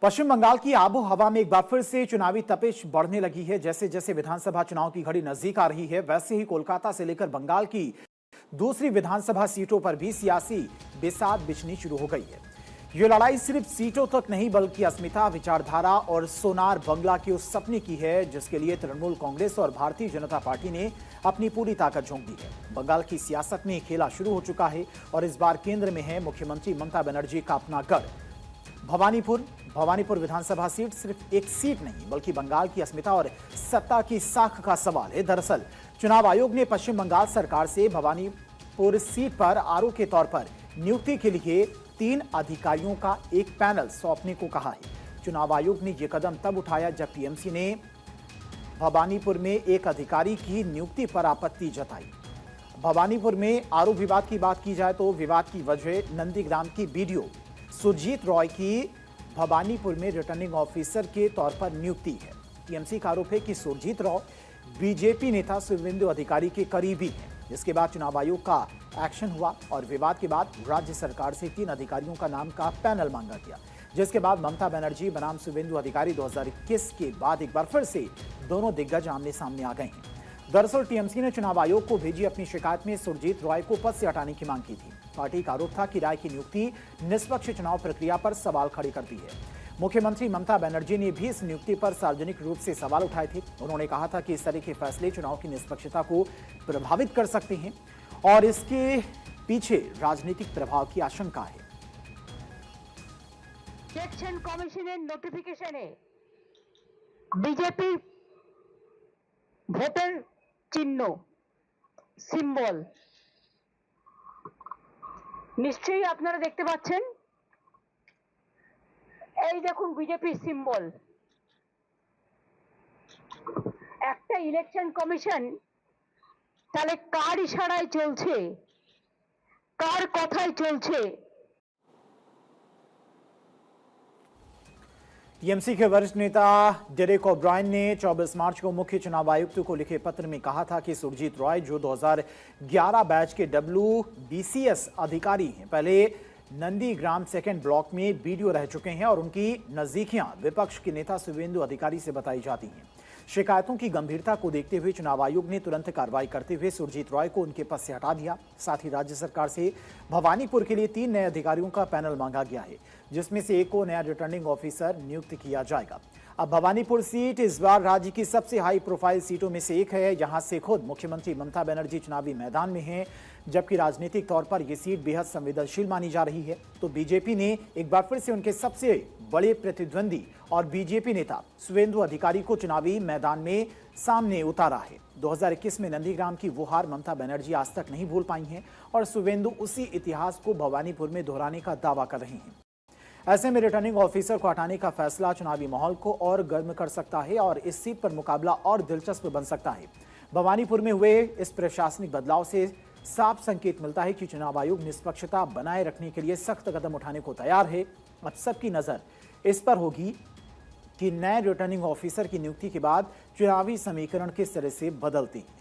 पश्चिम बंगाल की आबो हवा में एक बार फिर से चुनावी तपिश बढ़ने लगी है। जैसे जैसे विधानसभा चुनाव की घड़ी नजदीक आ रही है, वैसे ही कोलकाता से लेकर बंगाल की दूसरी विधानसभा सीटों पर भी सियासी बिसात बिछनी शुरू हो गई है। ये लड़ाई सिर्फ सीटों तक नहीं बल्कि अस्मिता, विचारधारा और सोनार बंगला के उस सपने की है जिसके लिए तृणमूल कांग्रेस और भारतीय जनता पार्टी ने अपनी पूरी ताकत झोंक दी है। बंगाल की सियासत में खेला शुरू हो चुका है और इस बार केंद्र में है मुख्यमंत्री ममता बनर्जी का अपना गढ़ भवानीपुर विधानसभा सीट सिर्फ एक सीट नहीं बल्कि बंगाल की अस्मिता और सत्ता की साख का सवाल है। दरअसल चुनाव आयोग ने पश्चिम बंगाल सरकार से भवानीपुर सीट पर आरओ के तौर पर नियुक्ति के लिए 3 अधिकारियों का एक पैनल सौंपने को कहा है। चुनाव आयोग ने यह कदम तब उठाया जब टीएमसी ने भवानीपुर में एक अधिकारी की नियुक्ति पर आपत्ति जताई। भवानीपुर में आरओ विवाद की बात की जाए तो विवाद की वजह नंदीग्राम की बीडीओ सुरजीत रॉय की भवानीपुर में रिटर्निंग ऑफिसर के तौर पर नियुक्ति है। टीएमसी का आरोप है कि सुरजीत रॉय बीजेपी नेता शुभेंदु अधिकारी के करीबी हैं। जिसके बाद चुनाव आयोग का एक्शन हुआ और विवाद के बाद राज्य सरकार से 3 अधिकारियों का नाम का पैनल मांगा गया, जिसके बाद ममता बनर्जी बनाम शुभेंदु अधिकारी 2021 के बाद एक बार फिर से दोनों दिग्गज आमने सामने आ गए हैं। दरअसल टीएमसी ने चुनाव आयोग को भेजी अपनी शिकायत में सुरजीत रॉय को पद से हटाने की मांग की थी। पार्टी का आरोप था कि राय की नियुक्ति निष्पक्ष चुनाव प्रक्रिया पर सवाल खड़े करती है। मुख्यमंत्री ममता बनर्जी ने भी इस नियुक्ति पर सार्वजनिक रूप से सवाल उठाए थे। उन्होंने कहा था कि इस तरह के फैसले चुनाव की निष्पक्षता को प्रभावित कर सकते हैं और इसके पीछे राजनीतिक प्रभाव की आशंका है। इलेक्शन कमिशনের নোটিফিকেশনে বিজেপি ভোটের চিহ্ন সিম্বল নিশ্চয়ই আপনারা দেখতে পাচ্ছেন। এই দেখুন বিজেপি সিম্বল। একটা ইলেকশন কমিশন তাহলে কার ইশারায় চলছে, কার কথায় চলছে? टीएमसी के वरिष्ठ नेता डेरेक ओब्रायन ने 24 मार्च को मुख्य चुनाव आयुक्त को लिखे पत्र में कहा था कि सुरजीत रॉय जो 2011 बैच के WBCS अधिकारी हैं, पहले नंदीग्राम सेकेंड ब्लॉक में बीडीओ रह चुके हैं और उनकी नजदीकियां विपक्ष के नेता शुभेंदु अधिकारी से बताई जाती हैं। शिकायतों की गंभीरता को देखते हुए चुनाव आयोग ने तुरंत कार्रवाई करते हुए सुरजीत रॉय को उनके पद से हटा दिया। साथ ही राज्य सरकार से भवानीपुर के लिए 3 नए अधिकारियों का पैनल मांगा गया है, जिसमें से एक को नया रिटर्निंग ऑफिसर नियुक्त किया जाएगा। अब भवानीपुर सीट इस बार राज्य की सबसे हाई प्रोफाइल सीटों में से एक है। यहां से खुद मुख्यमंत्री ममता बनर्जी चुनावी मैदान में हैं, जबकि राजनीतिक तौर पर यह सीट बेहद संवेदनशील मानी जा रही है। तो बीजेपी ने एक बार फिर से उनके सबसे बड़े प्रतिद्वंदी और बीजेपी नेता शुभेंदु अधिकारी को चुनावी मैदान में सामने उतारा है। 2021 में नंदीग्राम की वो हार ममता बनर्जी आज तक नहीं भूल पाई हैं और शुभेंदु उसी इतिहास को भवानीपुर में दोहराने का दावा कर रहे हैं। ऐसे में रिटर्निंग ऑफिसर को हटाने का फैसला चुनावी माहौल को और गर्म कर सकता है और इस सीट पर मुकाबला और दिलचस्प बन सकता है। भवानीपुर में हुए इस प्रशासनिक बदलाव से साफ संकेत मिलता है कि चुनाव आयोग निष्पक्षता बनाए रखने के लिए सख्त कदम उठाने को तैयार है। अब सबकी नजर इस पर होगी कि नए रिटर्निंग ऑफिसर की नियुक्ति के बाद चुनावी समीकरण किस तरह से बदलते हैं।